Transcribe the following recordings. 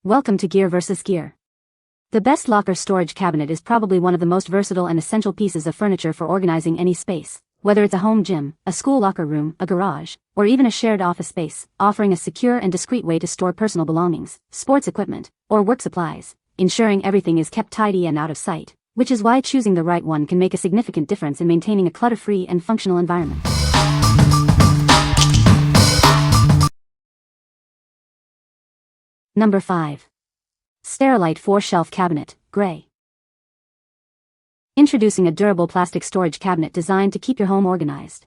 Welcome to Gear vs. Gear. The best locker storage cabinet is probably one of the most versatile and essential pieces of furniture for organizing any space, whether it's a home gym, a school locker room, a garage, or even a shared office space, offering a secure and discreet way to store personal belongings, sports equipment, or work supplies, ensuring everything is kept tidy and out of sight, which is why choosing the right one can make a significant difference in maintaining a clutter-free and functional environment. Number 5. Sterilite 4-Shelf Cabinet, Gray. Introducing a durable plastic storage cabinet designed to keep your home organized.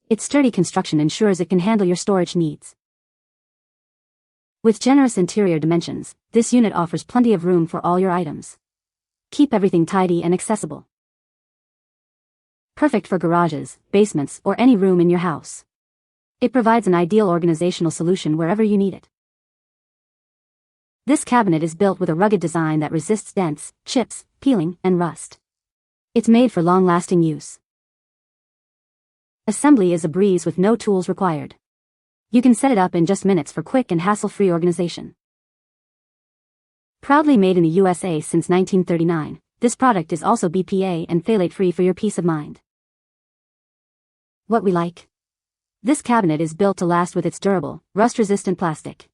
Its sturdy construction ensures it can handle your storage needs. With generous interior dimensions, this unit offers plenty of room for all your items. Keep everything tidy and accessible. Perfect for garages, basements, or any room in your house. It provides an ideal organizational solution wherever you need it. This cabinet is built with a rugged design that resists dents, chips, peeling, and rust. It's made for long-lasting use. Assembly is a breeze with no tools required. You can set it up in just minutes for quick and hassle-free organization. Proudly made in the USA since 1939, this product is also BPA and phthalate-free for your peace of mind. What we like? This cabinet is built to last with its durable, rust-resistant plastic.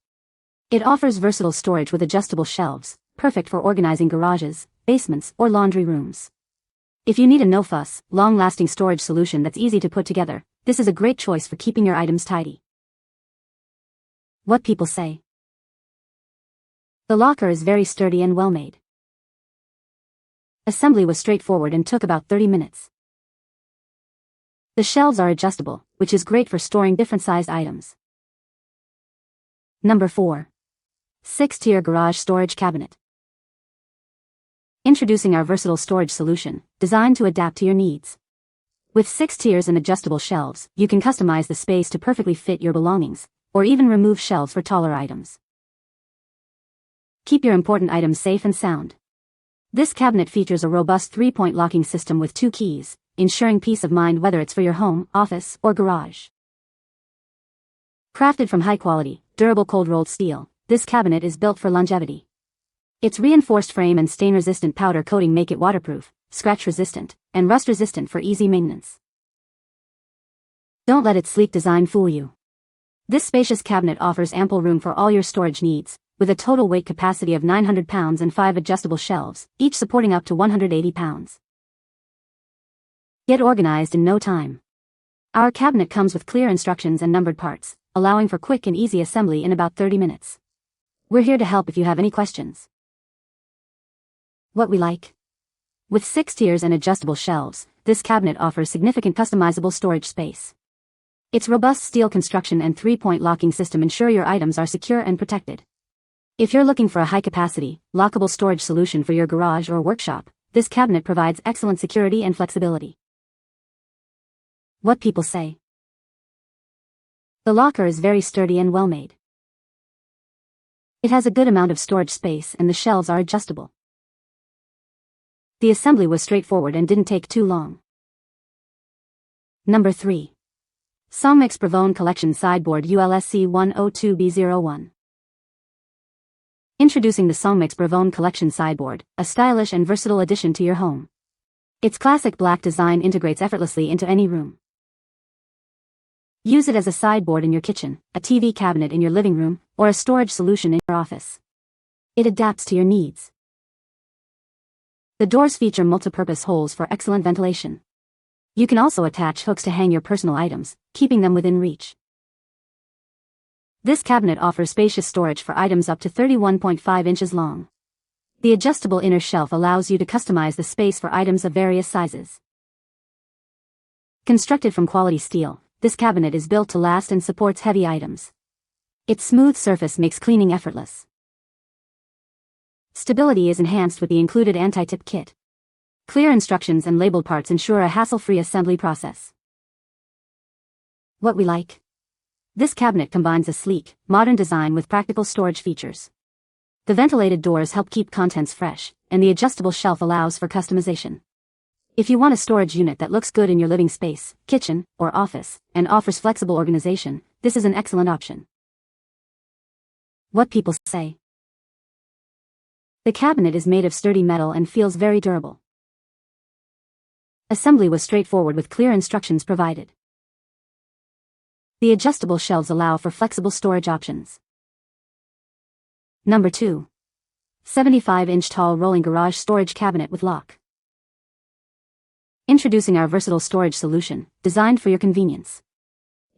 It offers versatile storage with adjustable shelves, perfect for organizing garages, basements, or laundry rooms. If you need a no-fuss, long-lasting storage solution that's easy to put together, this is a great choice for keeping your items tidy. What people say. The locker is very sturdy and well-made. Assembly was straightforward and took about 30 minutes. The shelves are adjustable, which is great for storing different-sized items. Number 4. 6-Tier Garage Storage Cabinet. Introducing our versatile storage solution, designed to adapt to your needs. With 6 tiers and adjustable shelves, you can customize the space to perfectly fit your belongings, or even remove shelves for taller items. Keep your important items safe and sound. This cabinet features a robust 3-point locking system with 2 keys, ensuring peace of mind whether it's for your home, office, or garage. Crafted from high-quality, durable cold-rolled steel, this cabinet is built for longevity. Its reinforced frame and stain-resistant powder coating make it waterproof, scratch-resistant, and rust-resistant for easy maintenance. Don't let its sleek design fool you. This spacious cabinet offers ample room for all your storage needs, with a total weight capacity of 900 pounds and 5 adjustable shelves, each supporting up to 180 pounds. Get organized in no time. Our cabinet comes with clear instructions and numbered parts, allowing for quick and easy assembly in about 30 minutes. We're here to help if you have any questions. What we like? With 6 tiers and adjustable shelves, this cabinet offers significant customizable storage space. Its robust steel construction and 3-point locking system ensure your items are secure and protected. If you're looking for a high-capacity, lockable storage solution for your garage or workshop, this cabinet provides excellent security and flexibility. What people say. The locker is very sturdy and well-made. It has a good amount of storage space and the shelves are adjustable. The assembly was straightforward and didn't take too long. Number 3. SONGMICS BRAVON Collection Sideboard ULSC 102B01. Introducing the SONGMICS BRAVON Collection Sideboard, a stylish and versatile addition to your home. Its classic black design integrates effortlessly into any room. Use it as a sideboard in your kitchen, a TV cabinet in your living room, or a storage solution in your office. It adapts to your needs. The doors feature multi-purpose holes for excellent ventilation. You can also attach hooks to hang your personal items, keeping them within reach. This cabinet offers spacious storage for items up to 31.5 inches long. The adjustable inner shelf allows you to customize the space for items of various sizes. Constructed from quality steel, this cabinet is built to last and supports heavy items. Its smooth surface makes cleaning effortless. Stability is enhanced with the included anti-tip kit. Clear instructions and labeled parts ensure a hassle-free assembly process. What we like? This cabinet combines a sleek, modern design with practical storage features. The ventilated doors help keep contents fresh, and the adjustable shelf allows for customization. If you want a storage unit that looks good in your living space, kitchen, or office, and offers flexible organization, this is an excellent option. What people say. The cabinet is made of sturdy metal and feels very durable. Assembly was straightforward with clear instructions provided. The adjustable shelves allow for flexible storage options. Number 2. 75-inch tall rolling garage storage cabinet with lock. Introducing our versatile storage solution, designed for your convenience.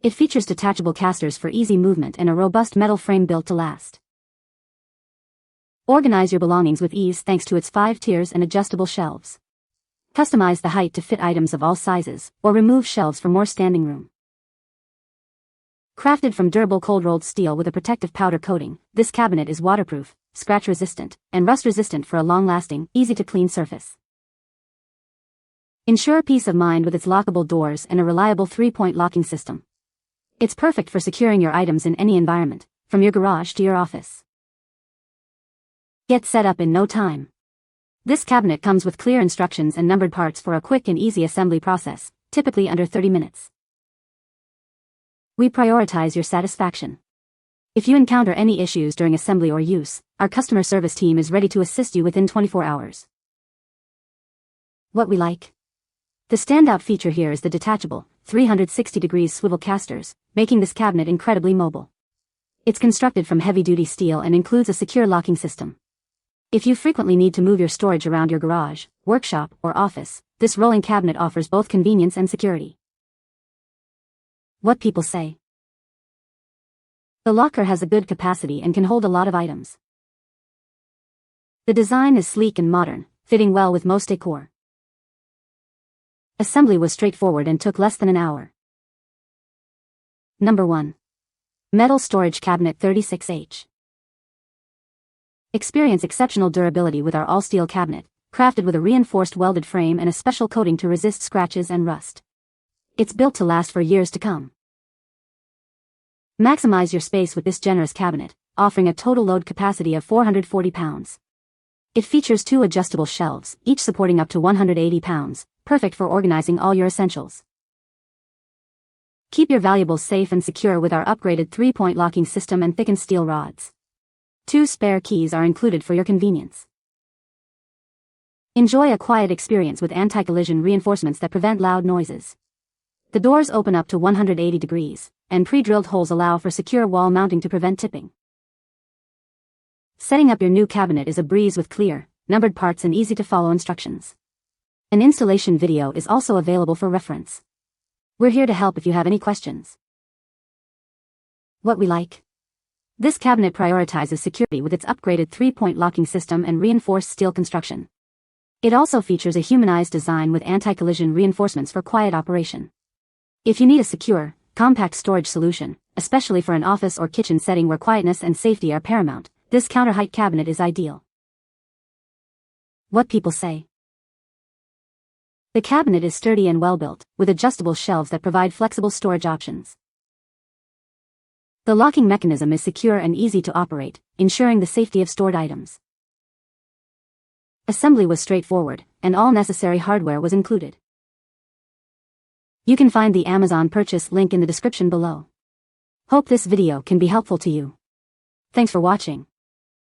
It features detachable casters for easy movement and a robust metal frame built to last. Organize your belongings with ease thanks to its 5 tiers and adjustable shelves. Customize the height to fit items of all sizes, or remove shelves for more standing room. Crafted from durable cold-rolled steel with a protective powder coating, this cabinet is waterproof, scratch-resistant, and rust-resistant for a long-lasting, easy-to-clean surface. Ensure peace of mind with its lockable doors and a reliable 3-point locking system. It's perfect for securing your items in any environment, from your garage to your office. Get set up in no time. This cabinet comes with clear instructions and numbered parts for a quick and easy assembly process, typically under 30 minutes. We prioritize your satisfaction. If you encounter any issues during assembly or use, our customer service team is ready to assist you within 24 hours. What we like? The standout feature here is the detachable, 360-degree swivel casters, making this cabinet incredibly mobile. It's constructed from heavy-duty steel and includes a secure locking system. If you frequently need to move your storage around your garage, workshop, or office, this rolling cabinet offers both convenience and security. What people say. The locker has a good capacity and can hold a lot of items. The design is sleek and modern, fitting well with most decor. Assembly was straightforward and took less than an hour. Number 1. Metal Storage Cabinet 36H. Experience exceptional durability with our all-steel cabinet, crafted with a reinforced welded frame and a special coating to resist scratches and rust. It's built to last for years to come. Maximize your space with this generous cabinet, offering a total load capacity of 440 pounds. It features 2 adjustable shelves, each supporting up to 180 pounds, perfect for organizing all your essentials. Keep your valuables safe and secure with our upgraded 3-point locking system and thickened steel rods. 2 spare keys are included for your convenience. Enjoy a quiet experience with anti-collision reinforcements that prevent loud noises. The doors open up to 180 degrees, and pre-drilled holes allow for secure wall mounting to prevent tipping. Setting up your new cabinet is a breeze with clear, numbered parts and easy-to-follow instructions. An installation video is also available for reference. We're here to help if you have any questions. What we like? This cabinet prioritizes security with its upgraded 3-point locking system and reinforced steel construction. It also features a humanized design with anti-collision reinforcements for quiet operation. If you need a secure, compact storage solution, especially for an office or kitchen setting where quietness and safety are paramount, this counter-height cabinet is ideal. What people say. The cabinet is sturdy and well-built, with adjustable shelves that provide flexible storage options. The locking mechanism is secure and easy to operate, ensuring the safety of stored items. Assembly was straightforward, and all necessary hardware was included. You can find the Amazon purchase link in the description below. Hope this video can be helpful to you. Thanks for watching.